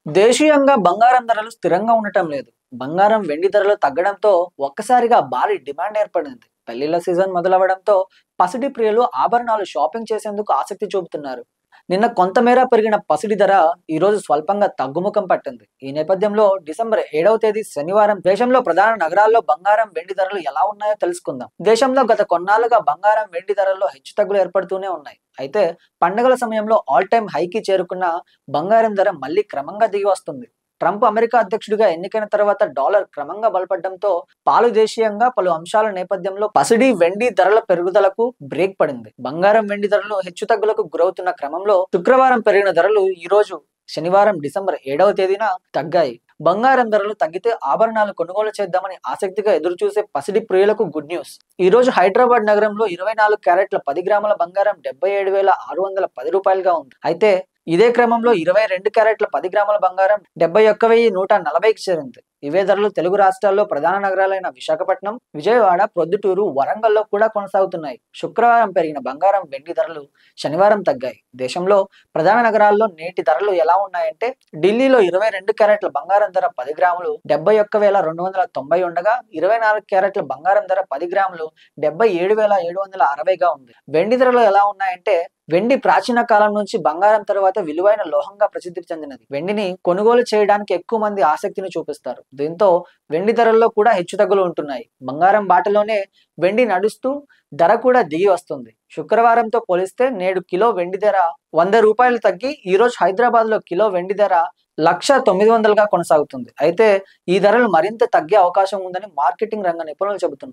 దేశీయంగా బంగారం ధరలు స్థిరంగా ఉండటం లేదు. బంగారం, వెండి ధరలు తగ్గడంతో ఒక్కసారిగా భారీ డిమాండ్ ఏర్పడింది. పెళ్లిళ్ల సీజన్ మొదలవడంతో పసిడి ప్రియులు ఆభరణాలు షాపింగ్ చేసేందుకు ఆసక్తి చూపుతున్నారు. నిన్న కొంతమేర పెరిగిన పసిడి ధర ఈ రోజు స్వల్పంగా తగ్గుముఖం పట్టింది. ఈ నేపథ్యంలో డిసెంబర్ 7వ తేదీ శనివారం దేశంలో ప్రధాన నగరాల్లో బంగారం, వెండి ధరలు ఎలా ఉన్నాయో తెలుసుకుందాం. దేశంలో గత కొన్నాళ్లుగా బంగారం, వెండి ధరల్లో హెచ్చుతగ్గులు ఏర్పడుతూనే ఉన్నాయి. అయితే పండుగల సమయంలో ఆల్ టైమ్ హైకి చేరుకున్న బంగారం ధర మళ్ళీ క్రమంగా దిగి వస్తుంది. ట్రంప్ అమెరికా అధ్యక్షుడిగా ఎన్నికైన తర్వాత డాలర్ క్రమంగా బలపడడంతో పాలు దేశీయంగా పలు అంశాల నేపథ్యంలో పసిడి, వెండి ధరల పెరుగుదలకు బ్రేక్ పడింది. బంగారం, వెండి ధరలు హెచ్చుతగ్గులకు గురవుతున్న క్రమంలో శుక్రవారం పెరిగిన ధరలు ఈ రోజు శనివారం డిసెంబర్ 7వ తేదీన తగ్గాయి. బంగారం ధరలు తగ్గితే ఆభరణాలు కొనుగోలు చేద్దామని ఆసక్తిగా ఎదురుచూసే పసిడి ప్రియులకు గుడ్ న్యూస్. ఈ రోజు హైదరాబాద్ నగరంలో 24 క్యారెట్ల 10 గ్రాముల బంగారం 77,610 రూపాయలుగా ఉంది. అయితే ఇదే క్రమంలో 22 క్యారెట్ల 10 గ్రాముల బంగారం 71,140కి చేరింది. ఇవే ధరలు తెలుగు రాష్ట్రాల్లో ప్రధాన నగరాలైన విశాఖపట్నం, విజయవాడ, ప్రొద్దుటూరు, వరంగల్లో కూడా కొనసాగుతున్నాయి. శుక్రవారం పెరిగిన బంగారం, వెండి ధరలు శనివారం తగ్గాయి. దేశంలో ప్రధాన నగరాల్లో నేటి ధరలు ఎలా ఉన్నాయంటే ఢిల్లీలో 22 క్యారెట్ల బంగారం ధర 10 గ్రాములు 71,290 ఉండగా 24 క్యారెట్ల బంగారం ధర 10 గ్రాములు 77,760గా ఉంది. వెండి ధరలు ఎలా ఉన్నాయంటే వెండి ప్రాచీన కాలం నుంచి బంగారం తర్వాత విలువైన లోహంగా ప్రసిద్ధి చెందినది. వెండిని కొనుగోలు చేయడానికి ఎక్కువ మంది ఆసక్తిని చూపిస్తారు. దీంతో వెండి ధరల్లో కూడా హెచ్చుతగ్గులు ఉంటున్నాయి. బంగారం బాటలోనే వెండి నడుస్తూ ధర కూడా దిగి వస్తుంది. శుక్రవారంతో పోలిస్తే నేడు కిలో వెండి ధర 100 రూపాయలు తగ్గి ఈ రోజు హైదరాబాద్ లో కిలో వెండి ధర 1,900గా కొనసాగుతుంది. అయితే ఈ ధరలు మరింత తగ్గే అవకాశం ఉందని మార్కెటింగ్ రంగ నిపుణులు చెబుతున్నారు.